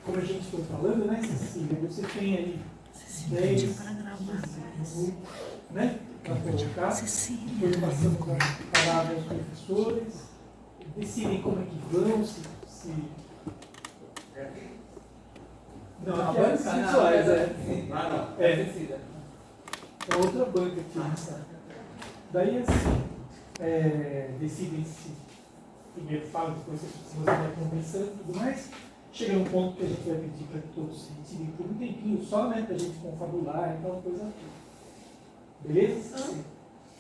como a gente foi falando, né, Cecília, você tem aí 10 né, para colocar, depois passamos a palavra aos professores, decidem como é que vão, se... Não, agora sim, é outra banca aqui, né? Daí assim, decidem se primeiro fala, depois se você vai conversando e tudo mais. Chega num ponto que a gente vai pedir para que todos se retirem por um tempinho só, né? Para a gente confabular e aquela coisa toda. Beleza? Sim.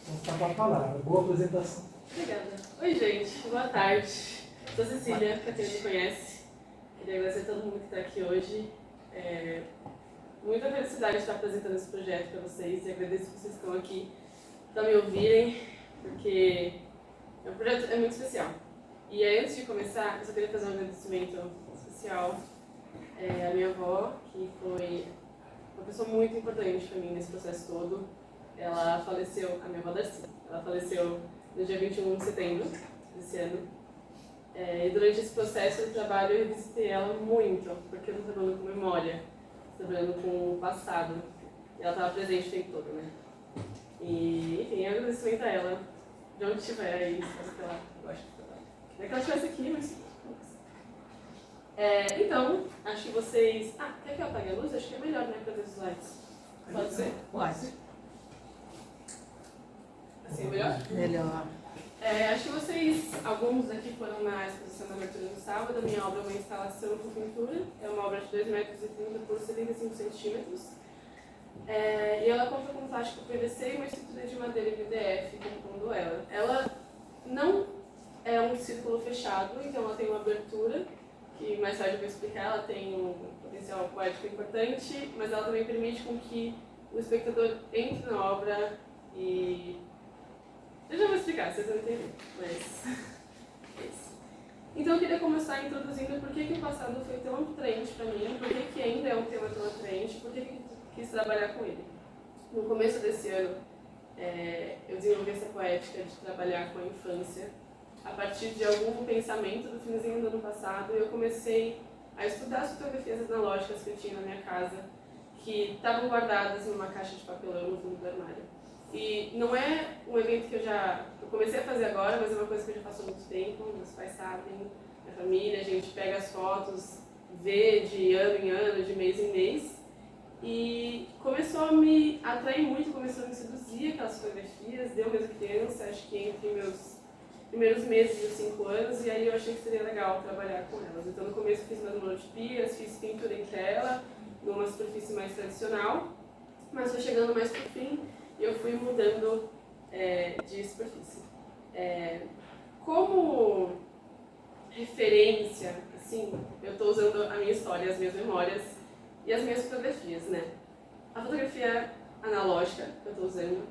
Então está com a palavra. Boa apresentação. Obrigada. Oi, gente. Boa tarde. Sou Cecília, para quem não me conhece. Queria agradecer a todo mundo que está aqui hoje. Muita felicidade de estar apresentando esse projeto para vocês e agradeço que vocês estão aqui para me ouvirem, porque o projeto é muito especial. E aí, antes de começar, eu só queria fazer um agradecimento especial à minha avó, que foi uma pessoa muito importante para mim nesse processo todo. Ela faleceu, a minha avó Darcy, ela faleceu no dia 21 de setembro desse ano. E durante esse processo de trabalho eu revisitei ela muito, porque eu estou trabalhando com memória, estou trabalhando com o passado. E ela estava presente o tempo todo, né? E, enfim, agradecimento a ela, de onde estiver aí, espero que ela goste do trabalho. Não é que ela estivesse aqui, mas... então, acho que vocês... quer que eu apague a luz? Acho que é melhor, né, para ver os slides. Pode ser? Pode. Assim é melhor? Melhor. Acho que vocês, alguns daqui foram na exposição da abertura no sábado. A minha obra é uma instalação com pintura. É uma obra de 2,30 metros por 75 centímetros. E ela conta com plástico PVC e uma estrutura de madeira MDF compondo ela. Ela não é um círculo fechado, então ela tem uma abertura, que mais tarde eu vou explicar. Ela tem um potencial poético importante, mas ela também permite com que o espectador entre na obra e... Eu já vou explicar, vocês vão entender, mas é isso. Então eu queria começar introduzindo por que o passado foi tão atraente para mim, por que ainda é um tema tão atraente, por que eu quis trabalhar com ele. No começo desse ano, eu desenvolvi essa poética de trabalhar com a infância, a partir de algum pensamento do finzinho do ano passado. Eu comecei a estudar as fotografias analógicas que eu tinha na minha casa, que estavam guardadas numa caixa de papelão no fundo do armário. E não é um evento que eu comecei a fazer agora, mas é uma coisa que eu já faço há muito tempo. Meus pais sabem, minha família, a gente pega as fotos, vê de ano em ano, de mês em mês. E começou a me atrair muito, começou a me seduzir aquelas fotografias, deu mesmo criança, acho que entre meus primeiros meses dos 5 anos, e aí eu achei que seria legal trabalhar com elas. Então no começo eu fiz umas monotipias, fiz pintura em tela, numa superfície mais tradicional, mas foi chegando mais pro fim e eu fui mudando de superfície. Como referência, assim, eu estou usando a minha história, as minhas memórias e as minhas fotografias, né? A fotografia analógica que eu estou usando,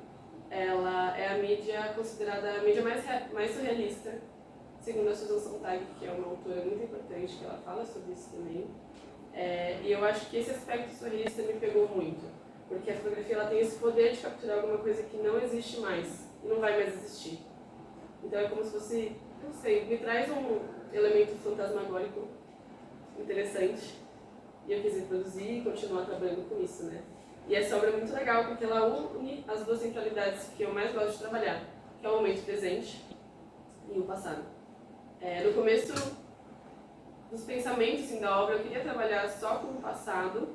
ela é a mídia considerada a mídia mais surrealista, segundo a Susan Sontag, que é uma autora muito importante, que ela fala sobre isso também. E eu acho que esse aspecto surrealista me pegou muito, porque a fotografia ela tem esse poder de capturar alguma coisa que não existe mais e não vai mais existir. Então é como se fosse, não sei, me traz um elemento fantasmagórico interessante e eu quis reproduzir e continuar trabalhando com isso, né? E essa obra é muito legal porque ela une as duas centralidades que eu mais gosto de trabalhar, que é o momento presente e o passado. No começo dos pensamentos assim, da obra, eu queria trabalhar só com o passado,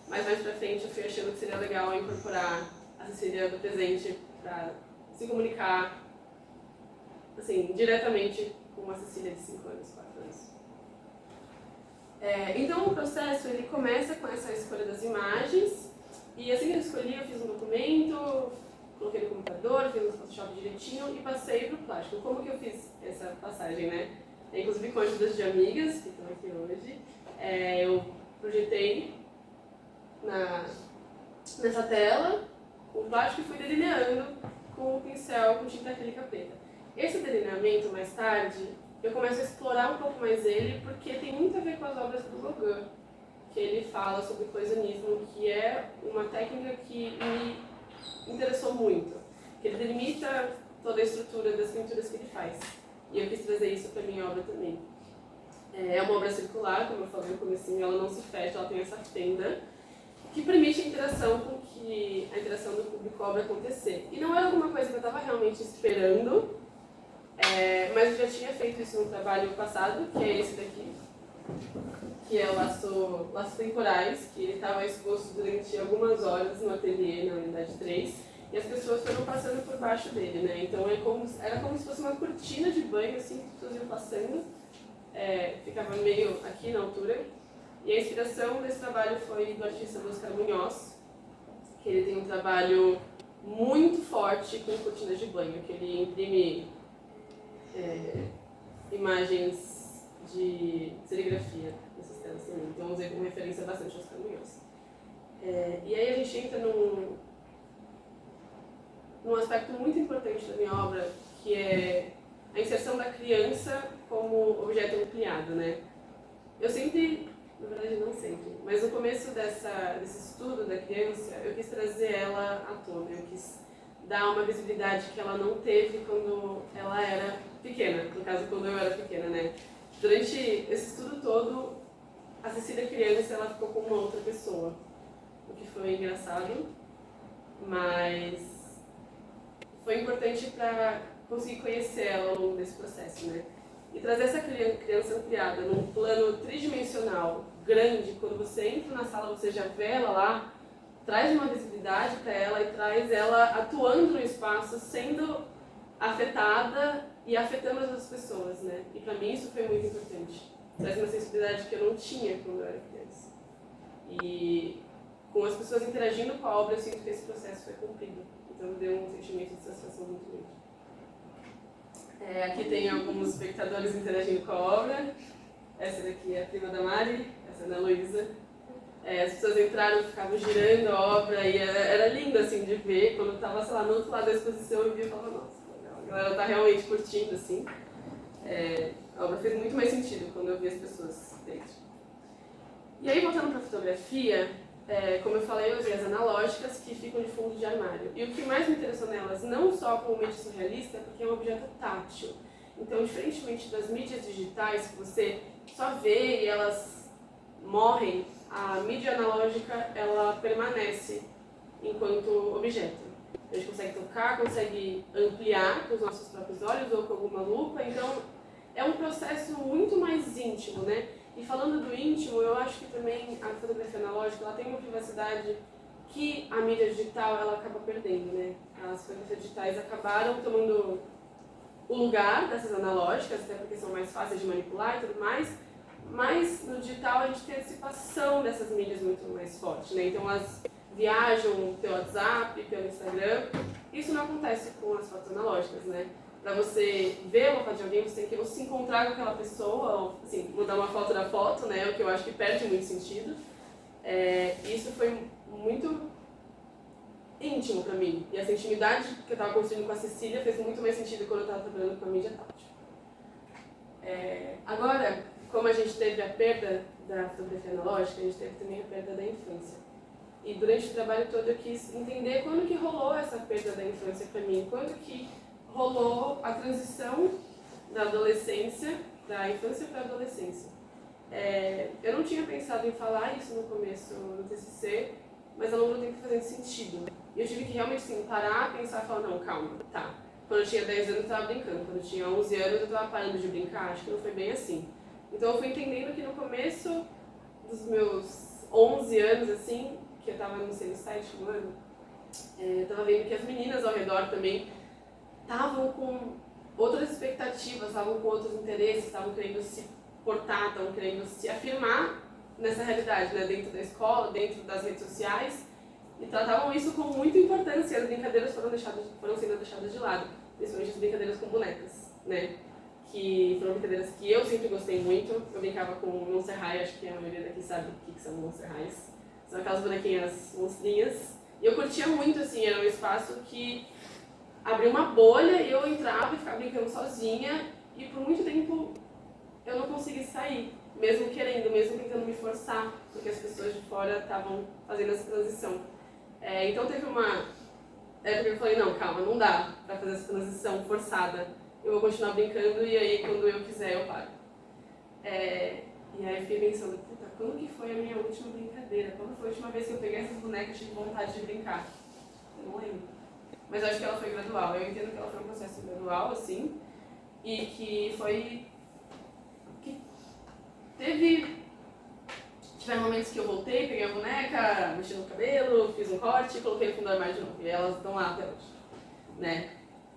mas mais pra frente eu fui achando que seria legal incorporar a Cecília do presente para se comunicar assim, diretamente com a Cecília de 5 anos, 4 anos. Então o processo ele começa com essa escolha das imagens, e assim que eu escolhi, eu fiz um documento, coloquei no computador, fiz um Photoshop direitinho e passei para o plástico. Como que eu fiz essa passagem, né? Inclusive com ajudas de amigas que estão aqui hoje, eu projetei nessa tela o plástico e fui delineando com o pincel com tinta acrílica preta. Esse delineamento, mais tarde, eu começo a explorar um pouco mais ele, porque tem muito a ver com as obras do Gauguin, que ele fala sobre coesionismo, que é uma técnica que me interessou muito, que ele delimita toda a estrutura das pinturas que ele faz. E eu quis trazer isso para a minha obra também. É uma obra circular, como eu falei no comecinho, ela não se fecha, ela tem essa fenda que permite a interação do público-obra acontecer. E não era alguma coisa que eu estava realmente esperando, mas eu já tinha feito isso no trabalho passado, que é esse daqui, que é o Laços Temporais, que ele estava exposto durante algumas horas no ateliê, na unidade 3, e as pessoas foram passando por baixo dele, né? Então era como se fosse uma cortina de banho, assim, que as pessoas iam passando, ficava meio aqui na altura. E a inspiração desse trabalho foi do artista Oscar Munhoz, que ele tem um trabalho muito forte com cortinas de banho, que ele imprime imagens de serigrafia nessas telas também. Então usei como referência bastante Oscar Munhoz. E aí a gente entra num aspecto muito importante da minha obra, que é a inserção da criança como objeto ampliado, né? Eu sempre, na verdade não sempre, mas no começo desse estudo da criança, eu quis trazer ela à tona, eu quis dar uma visibilidade que ela não teve quando ela era pequena, no caso quando eu era pequena, né? Durante esse estudo todo, a Cecília criança, ela ficou com uma outra pessoa, o que foi engraçado, mas foi importante para conseguir conhecer ela ao longo desse processo, né? E trazer essa criança ampliada num plano tridimensional, grande, quando você entra na sala, você já vê ela lá, traz uma visibilidade para ela e traz ela atuando no espaço, sendo afetada e afetando as outras pessoas, né? E para mim isso foi muito importante. Traz uma sensibilidade que eu não tinha quando eu era criança. E com as pessoas interagindo com a obra, eu sinto que esse processo foi cumprido. Então deu um sentimento de satisfação muito grande. Aqui tem alguns espectadores interagindo com a obra. Essa daqui é a prima da Mari, essa é a Ana Luísa. As pessoas entraram, ficavam girando a obra e era lindo assim de ver. Quando eu estava, sei lá, no outro lado da exposição, eu via e falava, nossa, legal. A galera está realmente curtindo, assim. A obra fez muito mais sentido quando eu vi as pessoas dentro. E aí, voltando para a fotografia, como eu falei, eu usei as analógicas que ficam de fundo de armário. E o que mais me interessou nelas, não só como mídia surrealista, é porque é um objeto tátil. Então, diferentemente das mídias digitais, que você só vê e elas morrem, a mídia analógica, ela permanece enquanto objeto. A gente consegue tocar, consegue ampliar com os nossos próprios olhos ou com alguma lupa. Então, é um processo muito mais íntimo, né? E falando do íntimo, eu acho que também a fotografia analógica ela tem uma privacidade que a mídia digital ela acaba perdendo, né? As fotografias digitais acabaram tomando o lugar dessas analógicas, até porque são mais fáceis de manipular e tudo mais, mas no digital a gente tem a antecipação dessas mídias muito mais forte, né? Então elas viajam pelo WhatsApp, pelo Instagram. Isso não acontece com as fotos analógicas, né? Para você ver uma foto de alguém, você tem que ou se encontrar com aquela pessoa, ou assim, mandar uma foto da foto, né? O que eu acho que perde muito sentido. Isso foi muito íntimo para mim. E essa intimidade que eu estava construindo com a Cecília fez muito mais sentido quando eu estava trabalhando com a mídia tátil. Agora, como a gente teve a perda da fotografia analógica, a gente teve também a perda da infância. E durante o trabalho todo eu quis entender quando que rolou essa perda da infância para mim, quando que rolou a transição da adolescência, da infância para a adolescência. Eu não tinha pensado em falar isso no começo do TCC, mas ao longo do tempo fazendo sentido. E eu tive que realmente assim, parar, pensar e falar, não, calma, tá. Quando eu tinha 10 anos eu estava brincando, quando eu tinha 11 anos eu estava parando de brincar, acho que não foi bem assim. Então eu fui entendendo que no começo dos meus 11 anos, assim, que eu estava no ensino 7º ano, eu estava vendo que as meninas ao redor também estavam com outras expectativas, estavam com outros interesses, estavam querendo se portar, estavam querendo se afirmar nessa realidade, né? Dentro da escola, dentro das redes sociais, e tratavam isso com muita importância. As brincadeiras foram sendo deixadas de lado, principalmente as brincadeiras com bonecas, né? Que foram brincadeiras que eu sempre gostei muito. Eu brincava com Monserrat, acho que a maioria daqui sabe o que são Monserrats. São aquelas bonequinhas monstrinhas. E eu curtia muito, assim, era um espaço que abria uma bolha e eu entrava e ficava brincando sozinha. E por muito tempo eu não consegui sair, mesmo querendo, mesmo tentando me forçar, porque as pessoas de fora estavam fazendo essa transição. Então teve uma época que eu falei, não, calma, não dá pra fazer essa transição forçada. Eu vou continuar brincando e aí quando eu quiser eu paro. E aí eu fiquei pensando, puta, quando que foi a minha última brincadeira? Quando foi a última vez que eu peguei essas bonecas e tive vontade de brincar? Eu não lembro. Mas eu acho que ela foi gradual. Eu entendo que ela foi um processo gradual, assim, e que foi... que tiveram momentos que eu voltei, peguei a boneca, mexi no cabelo, fiz um corte e coloquei no fundo do armário de novo. E elas estão lá até hoje, né?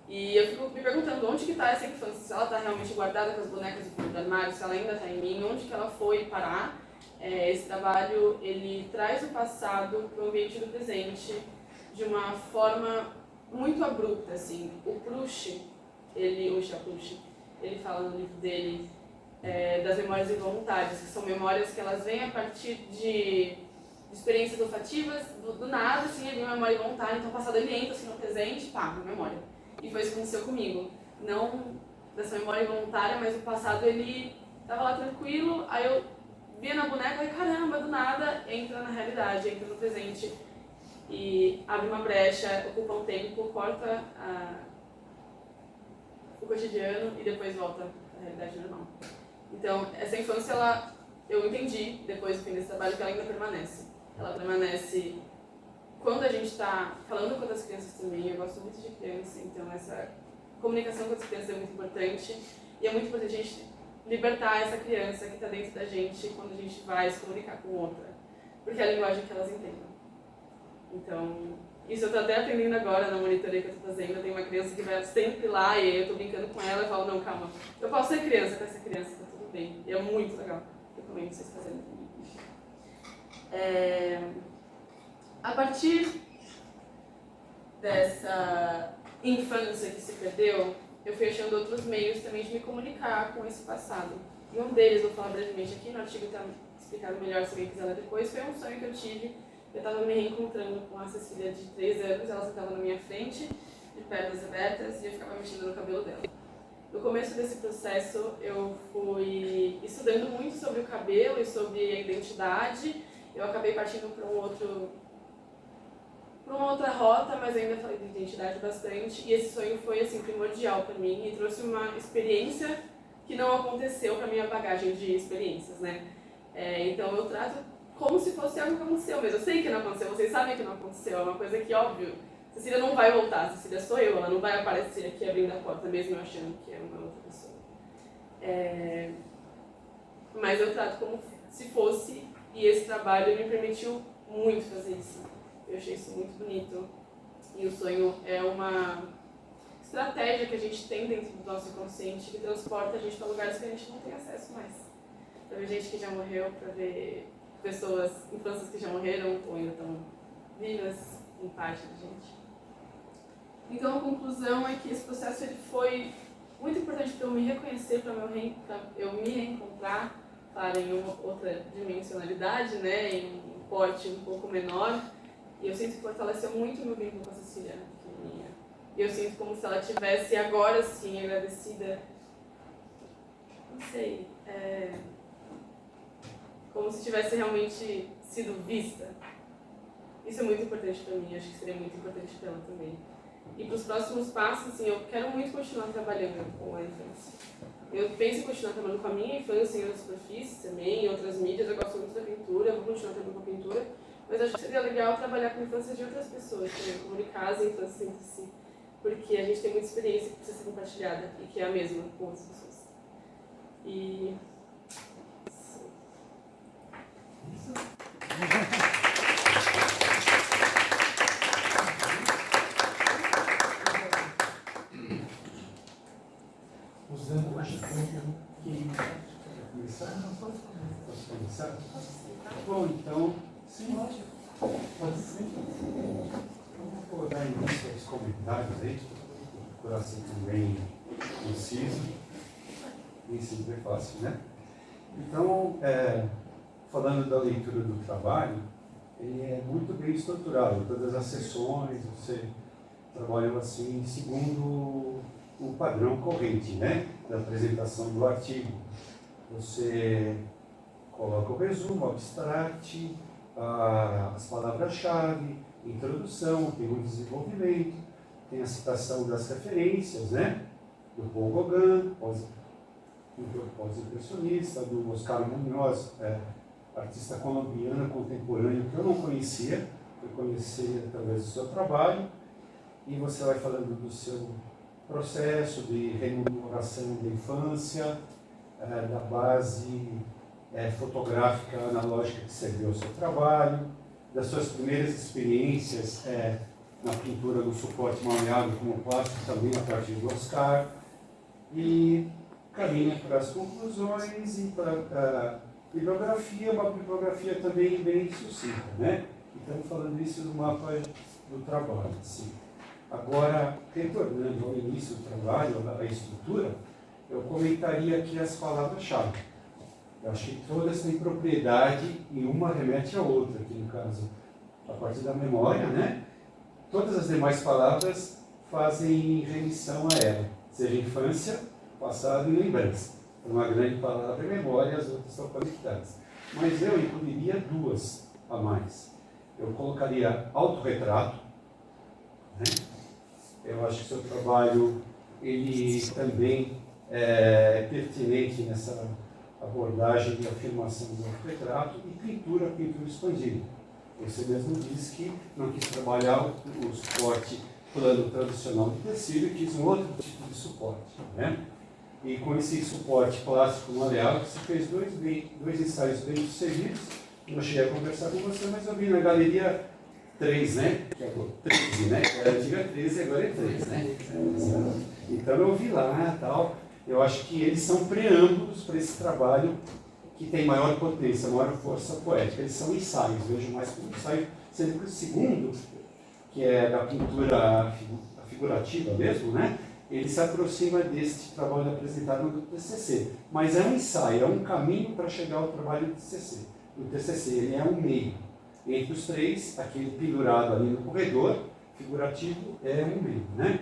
E eu fico me perguntando onde que está essa infância, se ela está realmente guardada com as bonecas no fundo do armário, se ela ainda está em mim, onde que ela foi parar. Esse trabalho, ele traz o passado para o ambiente do presente de uma forma muito abrupta, assim. O Proust, o Chapuche, ele fala no livro dele das memórias involuntárias, que são memórias que elas vêm a partir de experiências olfativas, do nada, assim, ele uma memória involuntária, então o passado ele entra assim, no presente, pá, na memória. E foi isso que aconteceu comigo. Não dessa memória involuntária, mas o passado ele tava lá tranquilo, aí eu via na boneca e caramba, do nada, entra na realidade, entra no presente e abre uma brecha, ocupa um tempo, corta o cotidiano e depois volta à realidade normal. Então, essa infância, eu entendi, depois do fim desse trabalho, que ela ainda permanece. Ela permanece quando a gente está falando com outras crianças também. Eu gosto muito de criança, então essa comunicação com as crianças é muito importante. E é muito importante a gente libertar essa criança que está dentro da gente quando a gente vai se comunicar com outra. Porque é a linguagem que elas entendem. Então, isso eu estou até aprendendo agora na monitoria que eu estou fazendo. Tem uma criança que vai sempre lá e eu estou brincando com ela e falo, não, calma, eu posso ser criança com essa criança, tá tudo bem. E é muito legal. Eu recomendo vocês fazerem também. A partir dessa infância que se perdeu, eu fui achando outros meios também de me comunicar com esse passado. E um deles, vou falar brevemente aqui, no artigo está explicado melhor se alguém quiser ler depois, foi um sonho que eu tive. Eu estava me reencontrando com a Cecília de 3 anos, ela sentava na minha frente, de pernas abertas, e eu ficava mexendo no cabelo dela. No começo desse processo, eu fui estudando muito sobre o cabelo e sobre a identidade. Eu acabei partindo para uma outra rota, mas ainda falei de identidade bastante. E esse sonho foi assim primordial para mim e trouxe uma experiência que não aconteceu para minha bagagem de experiências, né? Então eu trato como se fosse algo que aconteceu, mas eu sei que não aconteceu, vocês sabem que não aconteceu, é uma coisa que, óbvio, Cecília não vai voltar, Cecília sou eu, ela não vai aparecer aqui abrindo a porta, mesmo eu achando que é uma outra pessoa. Mas eu trato como se fosse, e esse trabalho me permitiu muito fazer isso. Eu achei isso muito bonito. E o sonho é uma estratégia que a gente tem dentro do nosso inconsciente que transporta a gente para lugares que a gente não tem acesso mais. Para ver gente que já morreu, para ver pessoas, infâncias que já morreram ou ainda estão vivas em parte da gente. Então a conclusão é que esse processo ele foi muito importante para eu me reconhecer, para eu me reencontrar, claro, em uma outra dimensionalidade, né, em um porte um pouco menor. E eu sinto que fortaleceu muito o meu vínculo com a Cecília pequenininha. E eu sinto como se ela tivesse agora sim agradecida, não sei, como se tivesse realmente sido vista. Isso é muito importante para mim, acho que seria muito importante para ela também. E para os próximos passos, assim, eu quero muito continuar trabalhando com a infância. Eu penso em continuar trabalhando com a minha infância em outras superfícies também, em outras mídias. Eu gosto muito da pintura, vou continuar trabalhando com a pintura. Mas acho que seria legal trabalhar com infâncias de outras pessoas também, comunicar as infâncias entre si. Porque a gente tem muita experiência que precisa ser compartilhada e que é a mesma com outras pessoas. E... isso. Usando o Chico que começar? Posso começar? Bom, então, Sim, lógico. Pode ser. Eu vou dar início aos comentários aí, procurar ser também conciso, nem sempre é fácil, né? Então, falando da leitura do trabalho, ele é muito bem estruturado, todas as sessões, você trabalhou assim, segundo o padrão corrente, né? Da apresentação do artigo. Você coloca o resumo, o abstract, as palavras-chave, introdução, tem um desenvolvimento, tem a citação das referências, né? Do Paul Gauguin, pintor pós-impressionista, do Oscar Munoz, artista colombiano contemporâneo que eu não conhecia, fui conhecer através do seu trabalho, e você vai falando do seu processo de rememoração da infância, da base fotográfica analógica que serviu ao seu trabalho, das suas primeiras experiências na pintura do suporte maleável como plástico também a partir do Oscar, e caminha para as conclusões e para a bibliografia, uma bibliografia também bem sucinta, né? Estamos falando isso do mapa do trabalho. Assim. Agora, retornando ao início do trabalho, à estrutura, eu comentaria aqui as palavras-chave. Eu acho que todas têm propriedade e uma remete à outra, aqui no caso, a partir da memória, né? Todas as demais palavras fazem remissão a ela, seja infância, passado e lembrança. Uma grande palavra é memória, as outras estão conectadas. Mas eu incluiria duas a mais. Eu colocaria autorretrato, né? Eu acho que o seu trabalho ele também é pertinente nessa abordagem de afirmação do autorretrato, e pintura expandida. Você mesmo disse que não quis trabalhar o suporte plano tradicional de tecido e quis um outro tipo de suporte, né? E com esse suporte plástico maleável, você fez dois ensaios bem sucedidos. Eu cheguei a conversar com você, mas eu vi na galeria 3, né? Que é 13, né? Era antiga 13 e agora é 3, né? Então eu vi lá e tal. Eu acho que eles são preâmbulos para esse trabalho que tem maior potência, maior força poética. Eles são ensaios, vejo mais como ensaio, sendo que o segundo, que é da pintura figurativa mesmo, né? Ele se aproxima deste trabalho apresentado no TCC. Mas é um ensaio, é um caminho para chegar ao trabalho do TCC. O TCC ele é um meio. Entre os três, aquele pendurado ali no corredor, figurativo, é um meio, né?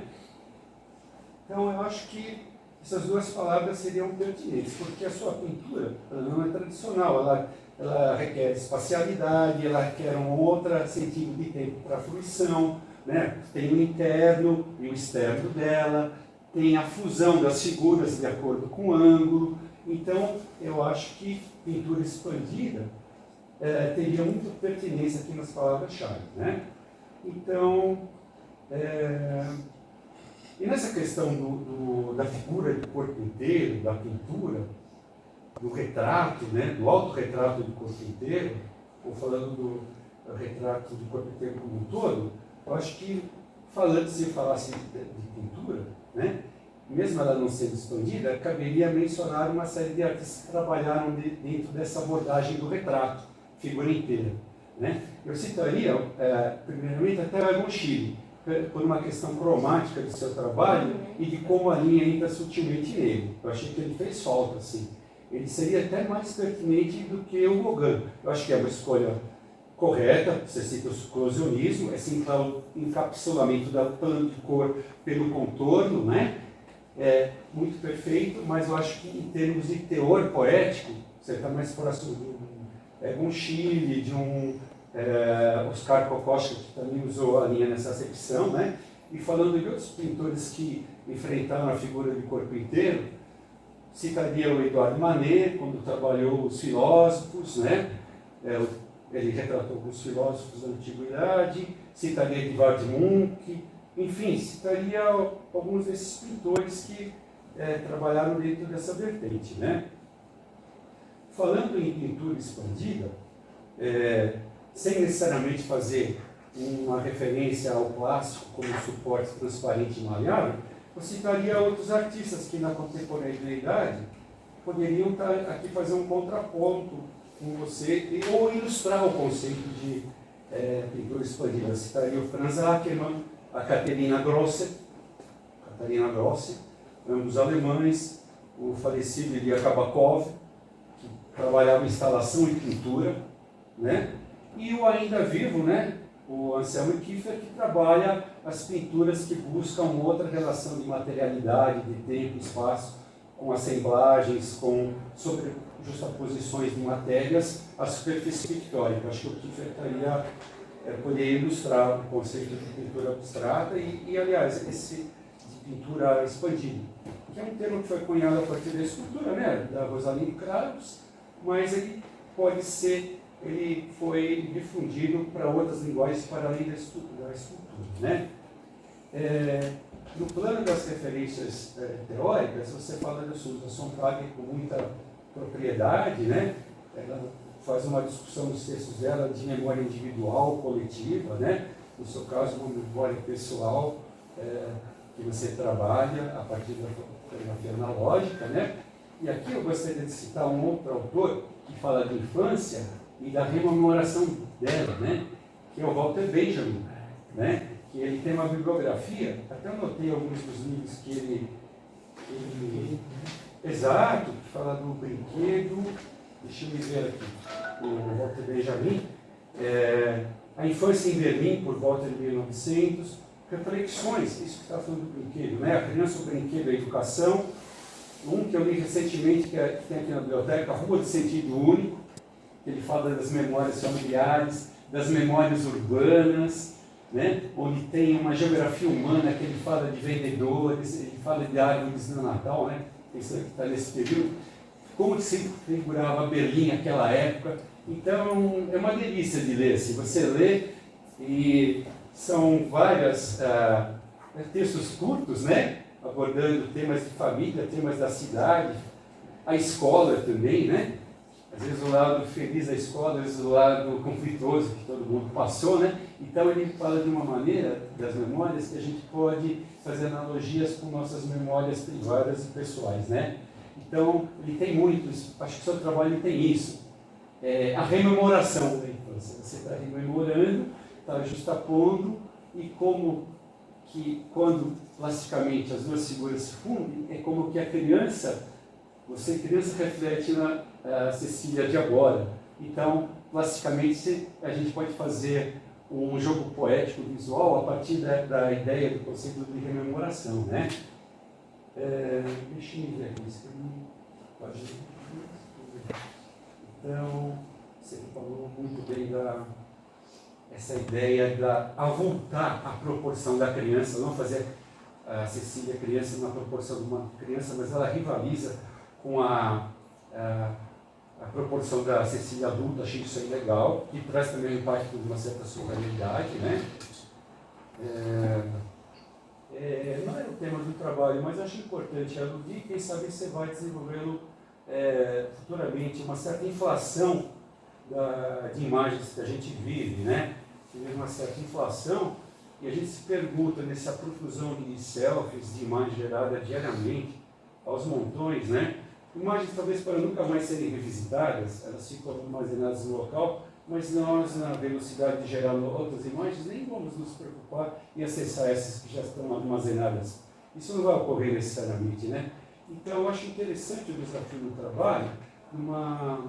Então eu acho que essas duas palavras seriam pertinentes, porque a sua pintura ela não é tradicional, ela requer espacialidade, ela requer um outro sentido de tempo para a fruição, né? Tem o interno e o externo dela, tem a fusão das figuras de acordo com o ângulo. Então, eu acho que pintura expandida teria muita pertinência aqui nas palavras-chave, né? Então, e nessa questão da figura do corpo inteiro, da pintura, do retrato, né? Do autorretrato do corpo inteiro, ou falando do retrato do corpo inteiro como um todo, eu acho que, se falasse de pintura, né, mesmo ela não sendo expandida, caberia mencionar uma série de artistas que trabalharam dentro dessa abordagem do retrato, figura inteira. Né? Eu citaria, primeiramente, até o Egon Schiele, por uma questão cromática do seu trabalho e de como a linha entra sutilmente nele. Eu achei que ele fez falta, assim. Ele seria até mais pertinente do que o Gauguin. Eu acho que é uma escolha correta, você cita o exclusionismo, esse encapsulamento da plano de cor pelo contorno, né? É muito perfeito, mas eu acho que em termos de teor poético, você está mais próximo de um Schiele, de um Oscar Kokoschka, que também usou a linha nessa acepção, né? E falando de outros pintores que enfrentaram a figura de corpo inteiro, citaria o Edouard Manet, quando trabalhou os filósofos, né? Ele retratou alguns filósofos da antiguidade, citaria Edvard Munch, enfim, citaria alguns desses pintores que trabalharam dentro dessa vertente, né? Falando em pintura expandida, sem necessariamente fazer uma referência ao plástico como suporte transparente e maleável, eu citaria outros artistas que na contemporaneidade poderiam estar aqui fazer um contraponto com você ou ilustrar o conceito de pintura expandida. Eu citaria o Franz Ackermann, a Catarina Grosser, ambos alemães, o falecido Ilya Kabakov, que trabalhava instalação e pintura, né? E o ainda vivo, né? O Anselmo Kiefer, que trabalha as pinturas que buscam outra relação de materialidade, de tempo e espaço, com assemblagens, com justaposições de matérias, a superfície pictórica. Acho que o Kiefer poderia ilustrar o conceito de pintura abstrata e aliás, esse de pintura expandida, que é um termo que foi cunhado a partir da escultura, né, da Rosalind Krauss, mas ele foi difundido para outras linguagens para além da escultura, né? No plano das referências teóricas, você fala da Susan Sontag com muita propriedade, né? Ela faz uma discussão nos textos dela de memória individual, coletiva, né? No seu caso, uma memória pessoal, que você trabalha a partir da fotografia analógica, né? E aqui eu gostaria de citar um outro autor que fala de infância e da rememoração dela, né? Que é o Walter Benjamin, né? Que ele tem uma bibliografia, até eu notei alguns dos livros que ele exato, que fala do brinquedo, deixa eu me ver aqui, o Walter Benjamin, A Infância em Berlim, por volta de 1900, reflexões, isso que está falando do brinquedo, né? A criança, o brinquedo, a educação, um que eu li recentemente, que tem aqui na biblioteca, A Rua de Sentido Único, ele fala das memórias familiares, das memórias urbanas, né? Onde tem uma geografia humana, que ele fala de vendedores, ele fala de árvores no Natal, né? Isso que está nesse período, como se figurava Berlim naquela época. Então, é uma delícia de ler, assim, você lê e são vários textos curtos, né? Abordando temas de família, temas da cidade, a escola também, né? Às vezes o lado feliz da escola, às vezes o lado conflituoso que todo mundo passou, né? Então ele fala de uma maneira das memórias que a gente pode fazer analogias com nossas memórias privadas e pessoais, né? Então ele tem muito, acho que o seu trabalho tem isso, a rememoração da infância. Você está rememorando, está justapondo, e como que quando plasticamente as duas figuras se fundem, é como que a criança, você criança reflete na Cecília de agora. Então, plasticamente, a gente pode fazer um jogo poético visual a partir da ideia do conceito de rememoração, né? Deixa eu ver aqui, então, você falou muito bem essa ideia a voltar à proporção da criança, não fazer a Cecília criança na proporção de uma criança, mas ela rivaliza com a proporção da Cecília adulta. Achei isso aí legal, e traz também o impacto de uma certa surrealidade, né? Não é o tema do trabalho, mas acho importante aludir, quem sabe você vai desenvolvê-lo futuramente, uma certa inflação de imagens que a gente vive, né? Tem uma certa inflação, e a gente se pergunta nessa profusão de selfies, de imagens geradas diariamente, aos montões, né? Imagens talvez para nunca mais serem revisitadas, elas ficam armazenadas no local, mas nós, na velocidade de gerar outras imagens, nem vamos nos preocupar em acessar essas que já estão armazenadas. Isso não vai ocorrer necessariamente, né? Então, eu acho interessante o desafio do trabalho, uma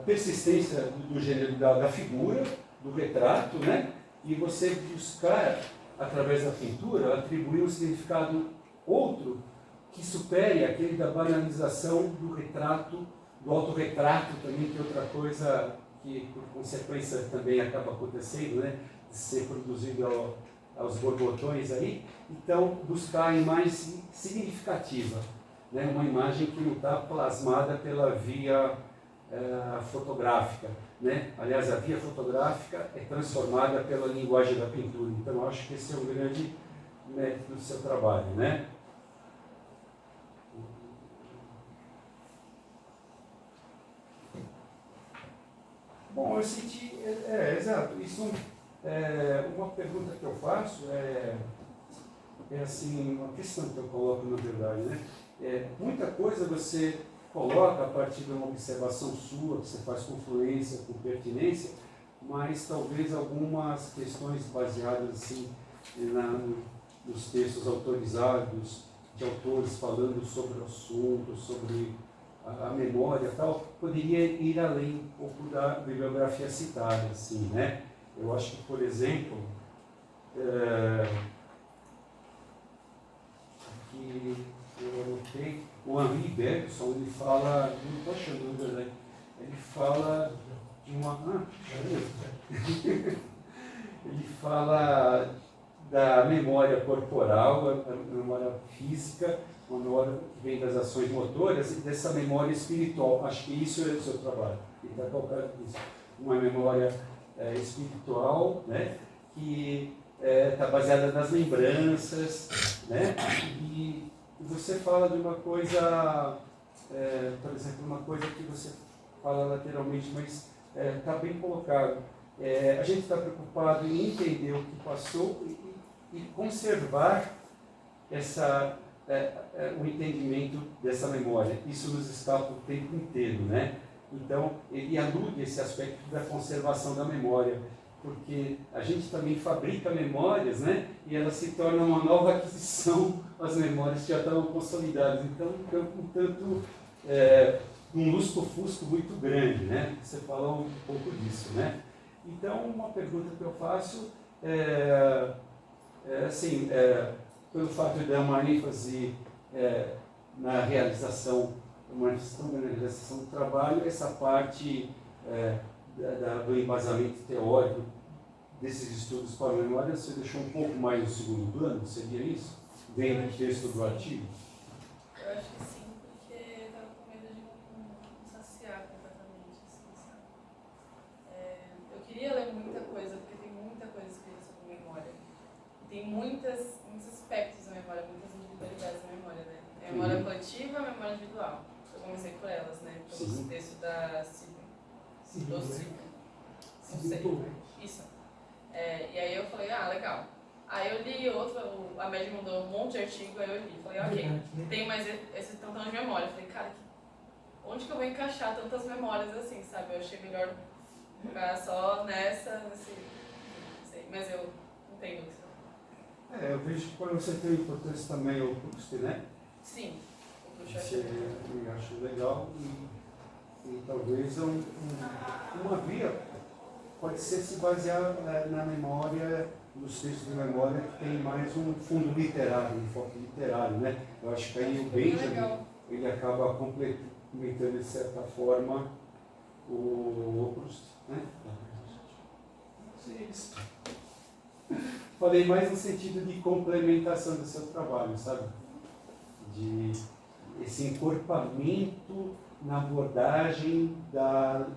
persistência do gênero da figura, do retrato, né? E você buscar, através da pintura, atribuir um significado outro que supere aquele da banalização do retrato, do autorretrato também, que é outra coisa que, por consequência, também acaba acontecendo, né? De ser produzido aos borbotões aí. Então, buscar a imagem significativa, né? Uma imagem que não está plasmada pela via fotográfica, né? Aliás, a via fotográfica é transformada pela linguagem da pintura. Então, eu acho que esse é o grande mérito do seu trabalho, né? Bom, eu senti, exato, isso uma pergunta que eu faço é assim, uma questão que eu coloco na verdade, né? Muita coisa você coloca a partir de uma observação sua, que você faz com fluência, com pertinência, mas talvez algumas questões baseadas assim, nos textos autorizados, de autores falando sobre o assunto, sobre a memória e tal, poderia ir além um pouco da bibliografia citada, assim, né? Eu acho que, por exemplo, aqui eu anotei, o Henri Bergson, ele fala, não estou achando, na verdade, ele fala de uma... ele fala da memória corporal, a memória física, uma memória que vem das ações motoras e dessa memória espiritual. Acho que isso é o seu trabalho. E está colocado isso. Uma memória espiritual, né? Que está baseada nas lembranças, né? E você fala de uma coisa, por exemplo, uma coisa que você fala lateralmente, mas está bem colocado. A gente está preocupado em entender o que passou e conservar o entendimento dessa memória. Isso nos escapa o tempo inteiro, né? Então, ele alude esse aspecto da conservação da memória, porque a gente também fabrica memórias, né? E elas se tornam uma nova aquisição, as memórias que já estavam consolidadas. Então, um campo um tanto, um lusco-fusco muito grande, né? Você falou um pouco disso, né? Então, uma pergunta que eu faço assim, pelo fato de dar uma ênfase na realização, uma questão da realização do trabalho, essa parte do embasamento teórico desses estudos para a memória, você deixou um pouco mais no segundo plano, seria isso? Dentro do texto do artigo? Eu acho que sim, porque eu estava com medo de não saciar completamente, assim, sabe? Eu queria ler muita coisa, porque tem muita coisa escrita sobre memória. Tem muitos aspectos da memória, muitas individualidades da memória, né? A memória coletiva e a memória individual. Eu comecei por elas, né? Pelo texto da Silvia. Não sei. Isso. E aí eu falei, legal. Aí eu li outro, a Média mandou um monte de artigo, aí eu li. Falei, ok, tem mais esse tantão de memória. Eu falei, cara, onde que eu vou encaixar tantas memórias assim, sabe? Eu achei melhor ficar só nessa, não sei, mas eu entendo o que você está falando. Eu vejo que para você tem importância também o Proust, né? Sim, o Proust eu Você achei legal. acho legal e talvez uma via pode ser se basear na memória, nos textos de memória que tem mais um fundo literário, um foco literário, né? Eu acho que aí o Benjamin, ele acaba complementando de certa forma o Proust, né? Falei mais no sentido de complementação do seu trabalho, sabe? De esse encorpamento na abordagem da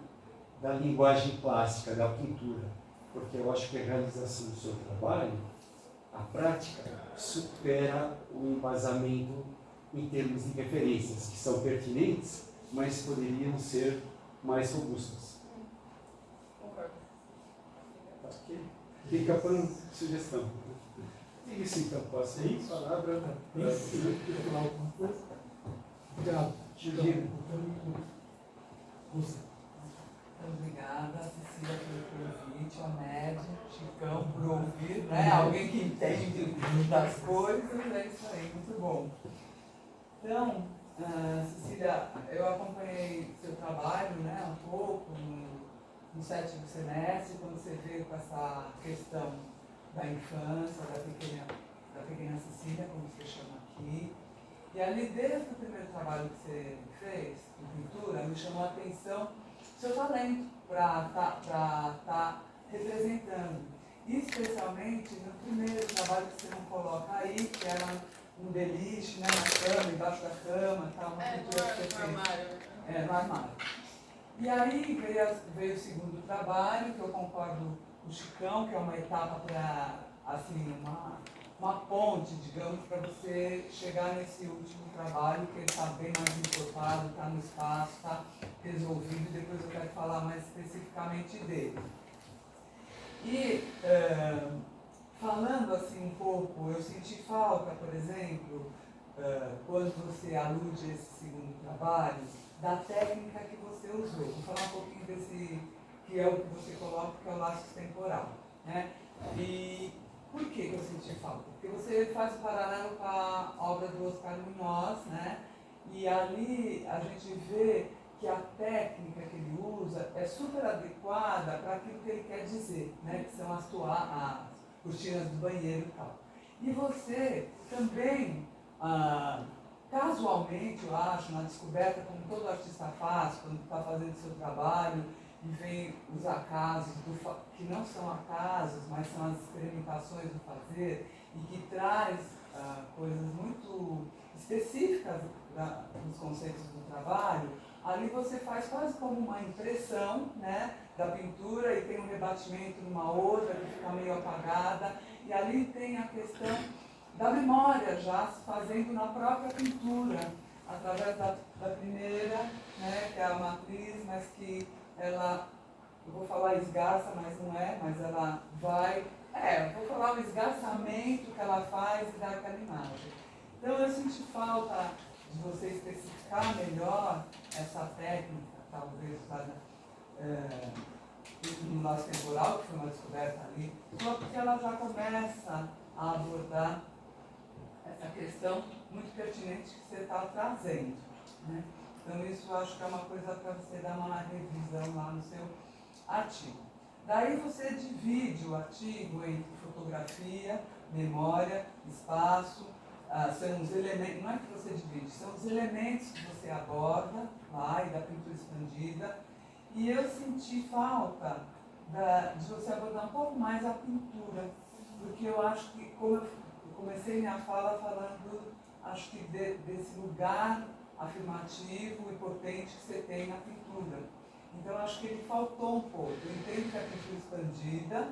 linguagem clássica, da pintura. Porque eu acho que a realização do seu trabalho, a prática, supera o embasamento em termos de referências, que são pertinentes, mas poderiam ser mais robustas. Concordo. Ok? Fica por uma sugestão. Isso então, posso ir? Palavra. Isso, queria falar alguma coisa? Obrigado. Obrigada, Cecília, pelo convite, a Média, Chicão, por ouvir, né? Alguém que entende das coisas, é isso aí, muito bom. Então, Cecília, eu acompanhei seu trabalho, né, um pouco, no sétimo semestre, quando você veio com essa questão da infância, da pequena Cecília, como você chama aqui. E ali, desde o primeiro trabalho que você fez, em pintura, me chamou a atenção seu talento para tá representando. Especialmente no primeiro trabalho que você não coloca aí, que era um beliche, né, na cama, embaixo da cama, tal, uma pintura que você fez. No armário. No armário. E aí veio o segundo trabalho, que eu concordo com o Chicão, que é uma etapa para, assim, uma ponte, digamos, para você chegar nesse último trabalho, que ele está bem mais encorpado, está no espaço, está resolvido, e depois eu quero falar mais especificamente dele. E, falando assim um pouco, eu senti falta, por exemplo, quando você alude a esse segundo trabalho, da técnica que você usou. Vou falar um pouquinho desse, que é o que você coloca, que é o laço temporal, né? E por que eu senti falta? Porque você faz um paralelo com a obra do Oscar Munoz, né? E ali a gente vê que a técnica que ele usa é super adequada para aquilo que ele quer dizer, né? Que são as cortinas do banheiro e tal. E você também, casualmente, eu acho, na descoberta, como todo artista faz, quando está fazendo seu trabalho, e vem os acasos, que não são acasos, mas são as experimentações do fazer, e que traz coisas muito específicas dos conceitos do trabalho, ali você faz quase como uma impressão, né, da pintura e tem um rebatimento numa outra que fica meio apagada, e ali tem a questão da memória já se fazendo na própria pintura, através da primeira, né, que é a matriz, mas que ela, eu vou falar esgarça, mas não é, mas ela vai, eu vou falar o esgarçamento que ela faz e dá aquela imagem. Então eu senti falta de você especificar melhor essa técnica, talvez usada no laço temporal, que foi uma descoberta ali, só porque ela já começa a abordar essa questão muito pertinente que você está trazendo, né? Então isso eu acho que é uma coisa para você dar uma revisão lá no seu artigo. Daí você divide o artigo entre fotografia, memória, espaço, são os elementos, não é que você divide, são os elementos que você aborda lá e da pintura expandida. E eu senti falta de você abordar um pouco mais a pintura, porque eu acho que, como eu comecei minha fala falando, acho que desse lugar afirmativo e potente que você tem na pintura. Então acho que ele faltou um pouco. Eu entendo que a pintura expandida,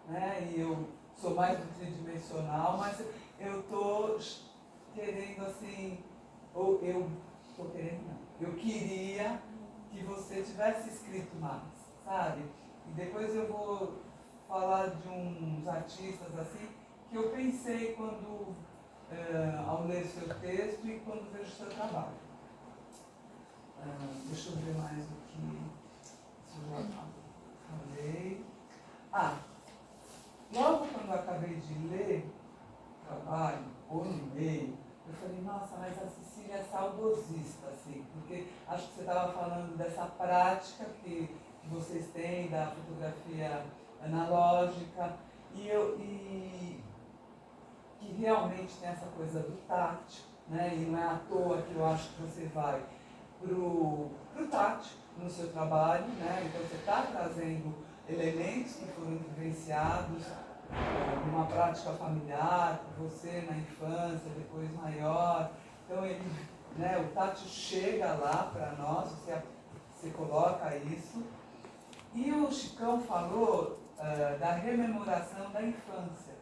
né, e eu sou mais do tridimensional, mas eu estou querendo assim, ou eu estou querendo não, eu queria que você tivesse escrito mais, sabe? E depois eu vou falar de uns artistas assim, que eu pensei quando, ao ler seu texto e quando vejo seu trabalho. Deixa eu ver mais o que eu já falei. Logo quando eu acabei de ler o trabalho, ou no meio, eu falei, nossa, mas a Cecília é saudosista, assim, porque acho que você estava falando dessa prática que vocês têm da fotografia analógica, e que realmente tem essa coisa do tátil, né? E não é à toa que eu acho que você vai pro tátil no seu trabalho, né? Então você está trazendo elementos que foram vivenciados numa prática familiar, por você na infância, depois maior. Então ele, né, o tátil chega lá para nós, você coloca isso. E o Chicão falou da rememoração da infância.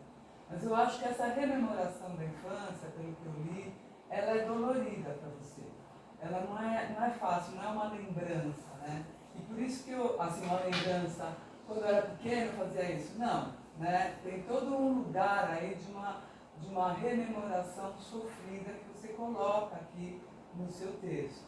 Mas eu acho que essa rememoração da infância, pelo que eu li, ela é dolorida para você. Ela não é fácil, não é uma lembrança, né? E por isso que eu, assim, uma lembrança, quando eu era pequeno eu fazia isso. Não, né? Tem todo um lugar aí de uma rememoração sofrida que você coloca aqui no seu texto.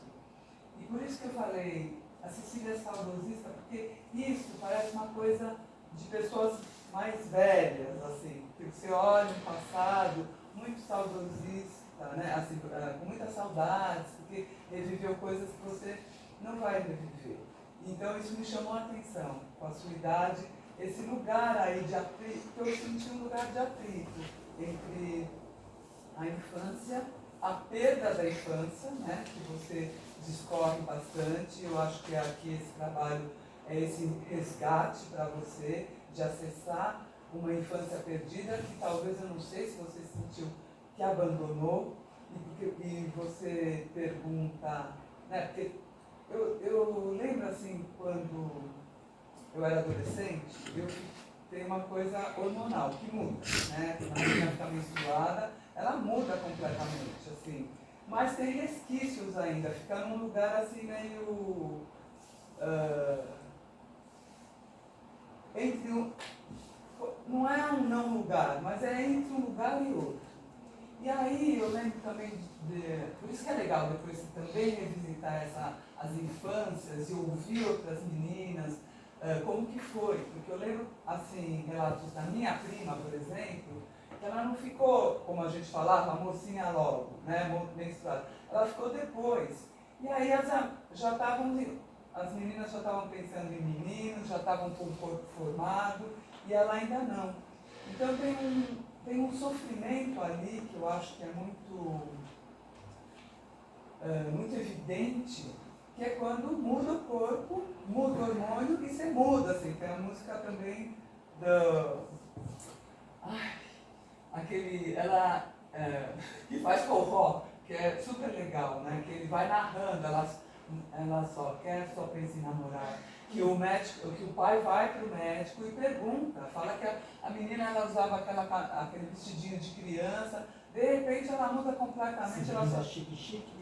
E por isso que eu falei, a Cecília é saudosista, porque isso parece uma coisa de pessoas mais velhas, assim, que você olha no passado, muito saudosista, né? Assim, com muitas saudades, porque reviveu coisas que você não vai reviver. Então isso me chamou a atenção, com a sua idade, esse lugar aí de atrito, que eu senti um lugar de atrito entre a infância, a perda da infância, né? Que você discorre bastante. Eu acho que aqui esse trabalho é esse resgate para você de acessar uma infância perdida que talvez, eu não sei se você sentiu que abandonou, e você pergunta, né, porque eu lembro assim, quando eu era adolescente, eu tenho uma coisa hormonal que muda, né, quando a menina fica menstruada, ela muda completamente, assim, mas tem resquícios ainda, fica num lugar assim meio entre não é um não lugar, mas é entre um lugar e outro. E aí eu lembro também por isso que é legal depois também revisitar as infâncias e ouvir outras meninas, como que foi, porque eu lembro assim, relatos da minha prima, por exemplo, que ela não ficou, como a gente falava, mocinha logo, né, menstruada, ela ficou depois. E aí as meninas já estavam pensando em meninos, já estavam com o corpo formado, e ela ainda não. Então tem um sofrimento ali que eu acho que é muito evidente, que é quando muda o corpo, muda o hormônio e você muda, assim. Tem a música também que faz forró, que é super legal, né? Que ele vai narrando, ela só pensa em namorar. Que o pai vai para o médico e pergunta, fala que a menina ela usava aquele vestidinho de criança, de repente ela muda completamente, ela só. Chique.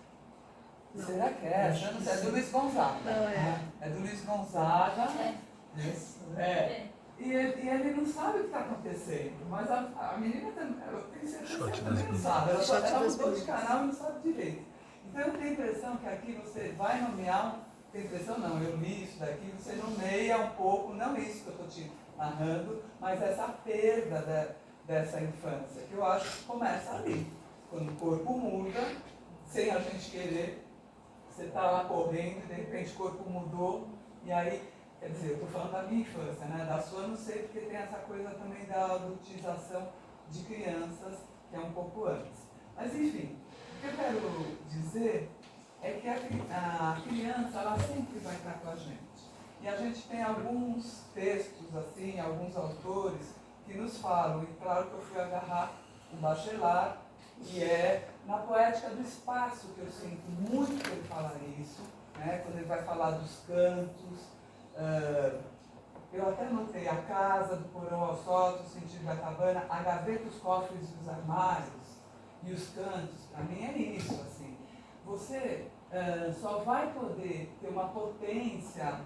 Será que é? Eu não sei, é do Luiz Gonzaga. Não, é. É do Luiz Gonzaga. E ele não sabe o que está acontecendo, mas a menina também, eu tenho certeza que ela também não sabe. Ela mudou de canal e não sabe direito. Então eu tenho a impressão que aqui você vai nomear, tenho a impressão não, eu li isso daqui, você nomeia um pouco, não isso que eu estou te narrando, mas essa perda dessa infância, que eu acho que começa ali, quando o corpo muda, sem a gente querer, você está lá correndo e de repente o corpo mudou, e aí, quer dizer, eu estou falando da minha infância, né? Da sua não sei, porque tem essa coisa também da adultização de crianças, que é um pouco antes. Mas enfim, o que eu quero dizer é que a criança, ela sempre vai estar com a gente. E a gente tem alguns textos, assim, alguns autores, que nos falam, e claro que eu fui agarrar o Bachelard, e é na Poética do Espaço que eu sinto muito que ele fala isso, né? Quando ele vai falar dos cantos. Eu até notei a casa, do porão ao sótão, o sentido da cabana, a gaveta, os cofres e os armários, e os cantos. Para mim é isso, assim. Você só vai poder ter uma potência,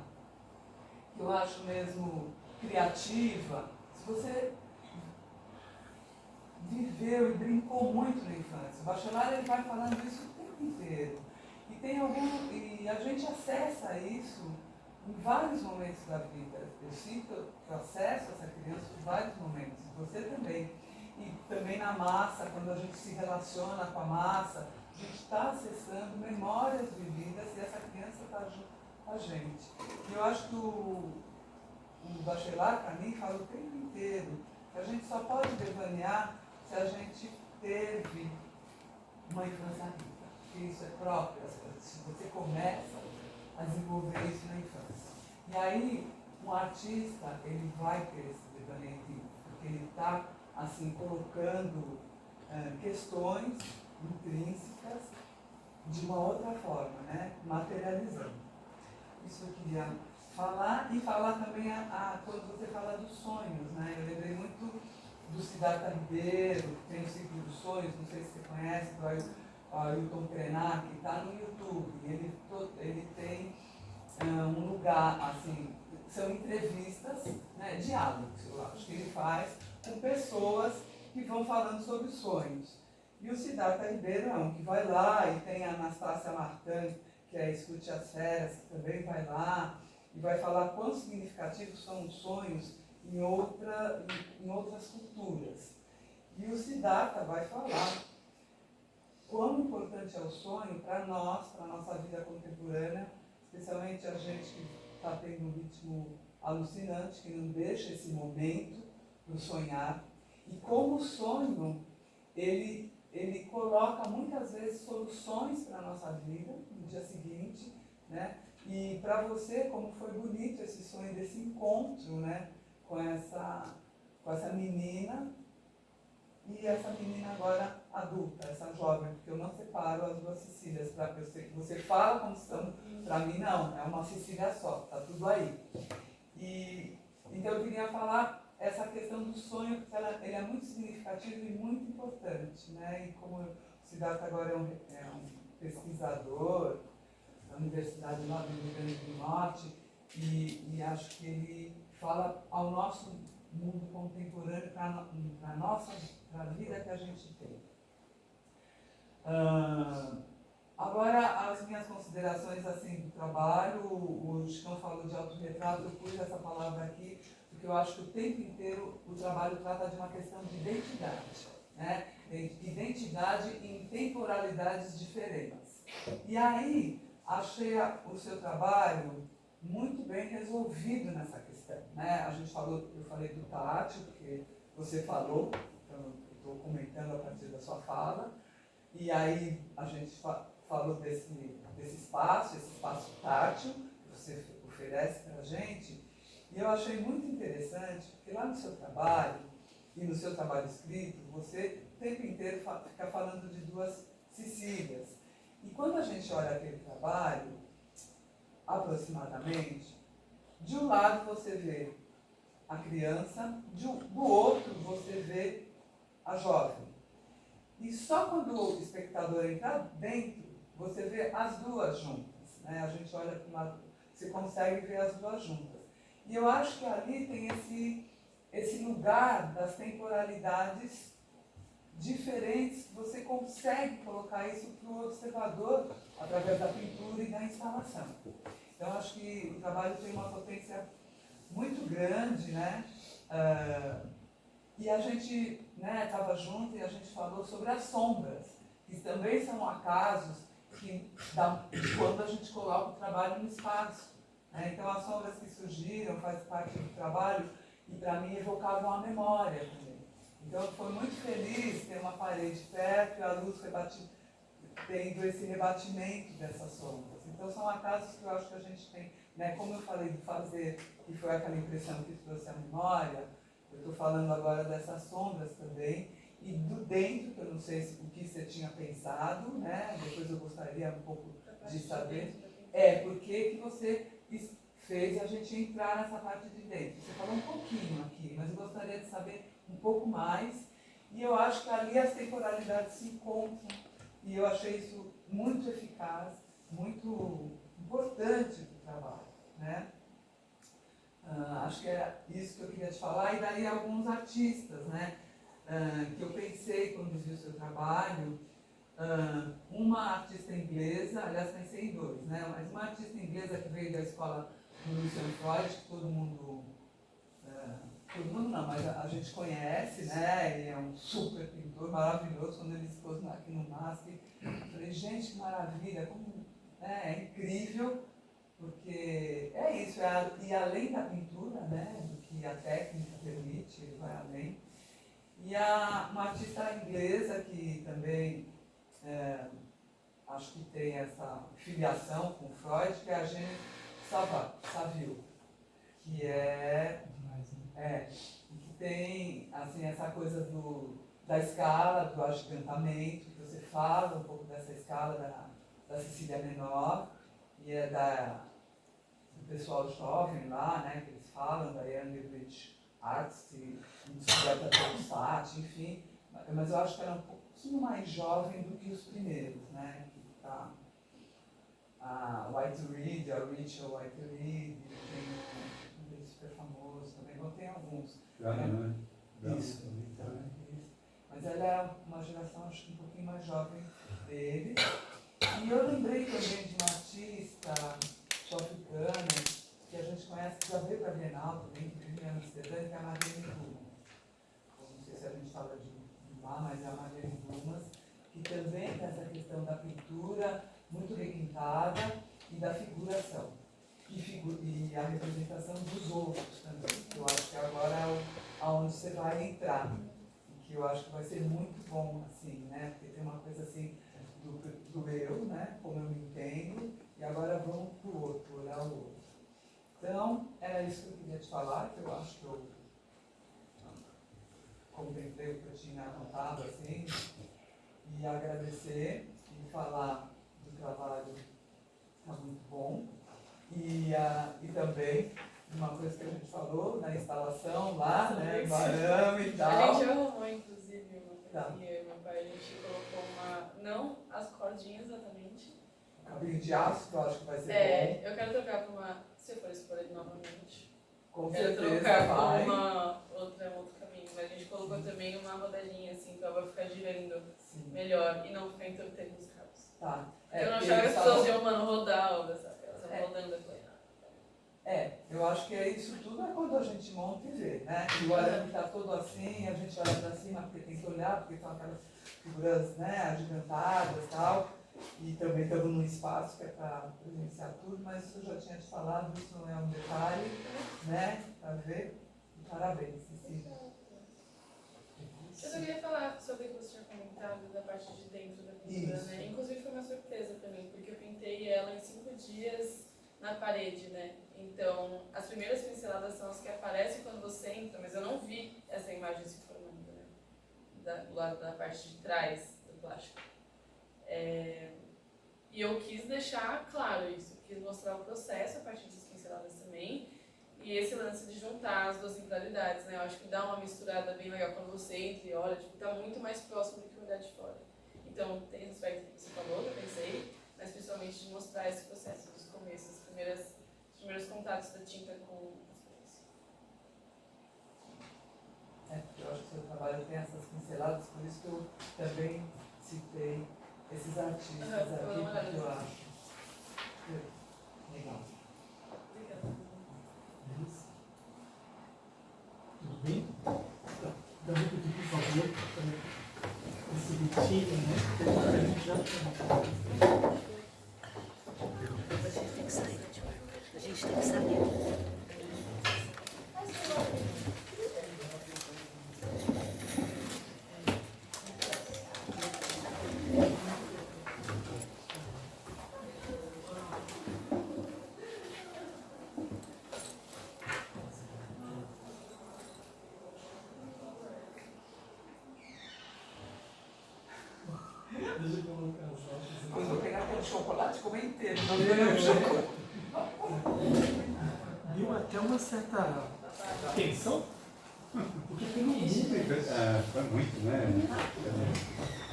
que eu acho mesmo criativa, se você viveu e brincou muito na infância. O Bachelard ele vai falando isso o tempo inteiro. E a gente acessa isso em vários momentos da vida. Eu sinto que eu acesso essa criança em vários momentos. Você também. E também na massa, quando a gente se relaciona com a massa, a gente está acessando memórias vividas e essa criança está junto com a gente. E eu acho que o Bachelard, para mim, fala o tempo inteiro que a gente só pode devanear se a gente teve uma infância rica, que isso é próprio, se você começa a desenvolver isso na infância. E aí, um artista, ele vai ter esse devaneio rico, porque ele está, assim, colocando questões intrínsecas de uma outra forma, né? Materializando. Isso eu queria falar, e falar também quando você fala dos sonhos, né? Eu lembrei muito do Siddhartha Ribeiro, que tem o Ciclo dos Sonhos, não sei se você conhece, do Ailton Krenak, que está no YouTube. Ele tem um lugar, assim, são entrevistas, né, diálogos, eu acho, que ele faz com pessoas que vão falando sobre sonhos. E o Siddhartha Ribeiro é um que vai lá, e tem a Anastácia Martin, que é Escute as Feras, que também vai lá, e vai falar quão significativos são os sonhos em outras culturas. E o Siddhartha vai falar quão importante é o sonho para nós, para a nossa vida contemporânea, especialmente a gente que está tendo um ritmo alucinante, que não deixa esse momento para sonhar. E como o sonho, ele coloca muitas vezes soluções para a nossa vida no dia seguinte, né? E para você, como foi bonito esse sonho desse encontro, né? Com essa menina, e essa menina agora adulta, essa jovem, porque eu não separo as duas Cecílias, para você fala como são, para mim não, é uma Cecília só, está tudo aí. E então eu queria falar essa questão do sonho, porque ele é muito significativo e muito importante, né? E como o Siddhartha agora é um pesquisador da Universidade Nova do Rio Grande do Norte, e acho que ele fala ao nosso mundo contemporâneo, para a vida que a gente tem. Agora, as minhas considerações assim, do trabalho, o Chicão falou de autorretrato, eu pus essa palavra aqui, porque eu acho que o tempo inteiro o trabalho trata de uma questão de identidade, né? Identidade em temporalidades diferentes. E aí, achei o seu trabalho muito bem resolvido nessa questão, né? Eu falei do tátil, porque você falou, então estou comentando a partir da sua fala, e aí a gente falou desse espaço, esse espaço tátil que você oferece para a gente, e eu achei muito interessante, porque lá no seu trabalho, e no seu trabalho escrito, você o tempo inteiro fica falando de duas Cecílias. E quando a gente olha aquele trabalho, aproximadamente, de um lado você vê a criança, do outro você vê a jovem. E só quando o espectador entrar dentro, você vê as duas juntas. Né? A gente olha para um lado, você consegue ver as duas juntas. E eu acho que ali tem esse lugar das temporalidades diferentes, você consegue colocar isso para o observador através da pintura e da instalação. Então, acho que o trabalho tem uma potência muito grande, né? E a gente estava junto e a gente falou sobre as sombras, que também são acasos quando a gente coloca o trabalho no espaço. Né? Então, as sombras que surgiram faz parte do trabalho e, para mim, evocavam a memória também. Então, foi muito feliz ter uma parede perto e a luz tendo esse rebatimento dessas sombras. Então, são acasos que eu acho que a gente tem, né? Como eu falei do fazer, que foi aquela impressão que trouxe a memória, eu estou falando agora dessas sombras também, e do dentro, que eu não sei o que você tinha pensado, né? Depois eu gostaria um pouco de saber. Por que você fez a gente entrar nessa parte de dentro? Você falou um pouquinho aqui, mas eu gostaria de saber um pouco mais. E eu acho que ali as temporalidades se encontram, e eu achei isso muito eficaz, muito importante para o trabalho, né? Acho que era isso que eu queria te falar, e daí alguns artistas, né? Que eu pensei quando vi o seu trabalho. Uma artista inglesa, aliás, pensei em dois, né? Mas uma artista inglesa que veio da escola do Lucian Freud, que todo mundo não, mas a gente conhece, né? Ele é um super pintor maravilhoso. Quando ele expôs aqui no MASP, eu falei, gente, que maravilha, como, né? É incrível, porque é isso, e além da pintura, né? Do que a técnica permite, ele vai além. E uma artista inglesa que também acho que tem essa filiação com Freud, que é a Jeanne Saville, que que tem assim, essa coisa da escala, do agigantamento, que você fala um pouco dessa escala da Sicília Menor, e do pessoal jovem lá, né, que eles falam, da Young British Arts, e descoberta pelo Sat, enfim, mas eu acho que ela é um pouquinho mais jovem do que os primeiros, né, que tá a White Reed, a Rachel White Reed, tem um super famoso também, bom, tem alguns. Isso. Mas ela é uma geração, acho que um pouquinho mais jovem dele. E eu lembrei também de uma artista sul-africana que a gente conhece, que já veio para a Bienal também, que vive em Amsterdã, que é a Madeleine Dumas. Não sei se a gente fala de lá, mas é a Madeleine Dumas, que também tem essa questão da pintura muito requintada e da figuração. E a representação dos outros também, que eu acho que agora é aonde você vai entrar. E que eu acho que vai ser muito bom, assim, né? Porque tem uma coisa assim do eu, né? Como eu me entendo, e agora vamos para o outro, olhar o outro. Então, era isso que eu queria te falar, que eu acho que eu contemplei o que eu tinha anotado, assim, e agradecer e falar do trabalho que está muito bom. E também uma coisa que a gente falou na instalação lá, né, barame e tal. A gente arrumou, inclusive, uma coisinha, meu pai, a gente colocou não as cordinhas exatamente. Cabinho de aço, que eu acho que vai ser bom. Eu quero trocar por uma, se eu for escolher novamente, Com quero certeza trocar vai. por outro caminho, mas a gente colocou também uma rodelinha assim, então vai ficar girando melhor e não ficar entortando os cabos. Tá. Eu não achava que as pessoas iam, rodar a obra, sabe? Elas vão rodando aqui. Eu acho que isso tudo é quando a gente monta e vê, né? E o arame está todo assim, a gente olha para cima porque tem que olhar, porque são aquelas figuras, né, agigantadas e tal. E também estamos num espaço que é para presenciar tudo, mas isso eu já tinha te falado, isso não é um detalhe, né? Para ver. E parabéns, Cecília. Eu só queria falar sobre o que você tinha comentado da parte de dentro da pintura, né? Inclusive foi uma surpresa para mim, porque eu pintei ela em 5 dias na parede, né? Então, as primeiras pinceladas são as que aparecem quando você entra, mas eu não vi essa imagem se formando, né? Do lado da parte de trás do plástico. E eu quis deixar claro isso, quis mostrar o processo a partir das pinceladas também, e esse lance de juntar as duas singularidades, né? Eu acho que dá uma misturada bem legal quando você entra e olha, tipo, tá muito mais próximo do que olhar de fora. Então, tem esse aspecto que você falou, que eu pensei, mas principalmente de mostrar esse processo dos começos, os primeiros contatos da tinta com as cores. Porque eu acho que o seu trabalho tem essas pinceladas, por isso que eu também citei esses artistas aqui, porque eu acho legal. Obrigada. Tudo bem? Então, vou pedir, por favor, esse retiro, né? A gente já A gente tem que sair. A gente tem que sair. Deixa eu colocar as fotos. Depois eu vou pegar aquele chocolate e comer inteiro. Não ganhei o chocolate. Deu até uma certa tensão, porque pelo mundo Foi muito, né?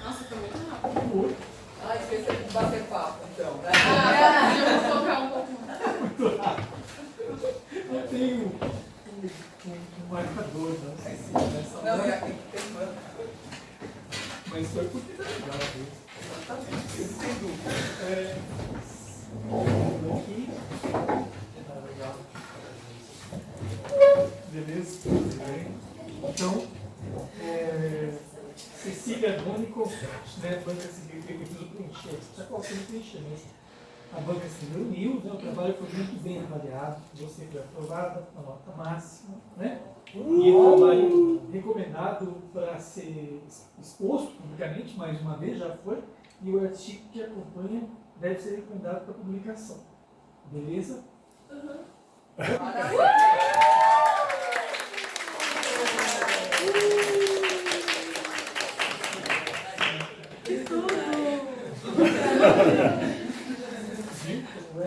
Nossa, foi muito rápido. Ah, esqueci de bater papo, então. Né? Eu vou focar um pouco mais. eu tenho um marcador, não sei se nessa Não, hora, é aqui que tem banco. mas foi porque tá legal mesmo. Exatamente, isso sem dúvida. Aqui, tá legal. Beleza? Tudo bem? Então, Cecília Rônico, né, banca civil, que eu preciso preencher, já coloquei preencher, mas a banca civil uniu, né, o trabalho foi muito bem avaliado, você foi aprovada, a nota máxima, né? E o trabalho recomendado para ser exposto publicamente, mais uma vez, já foi, e o artigo que acompanha deve ser recomendado para publicação. Beleza? Que tudo! Viu como é?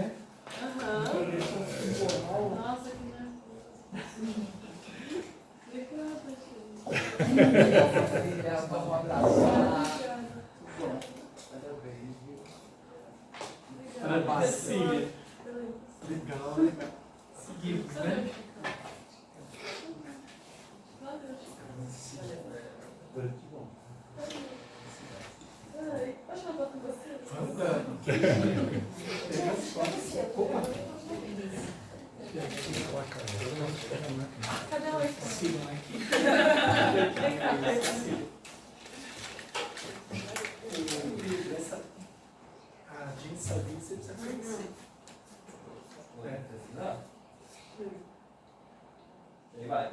Nossa, que nervoso. Cecília, vamos abraçar. Parabéns, Cecília. Legal, legal. Seguimos, né? Posso falar com você? Vamos. Pega as fotos. Opa. Cadê o iPhone? Sigam aqui. A gente sabia que você precisa conhecer. Ele vai.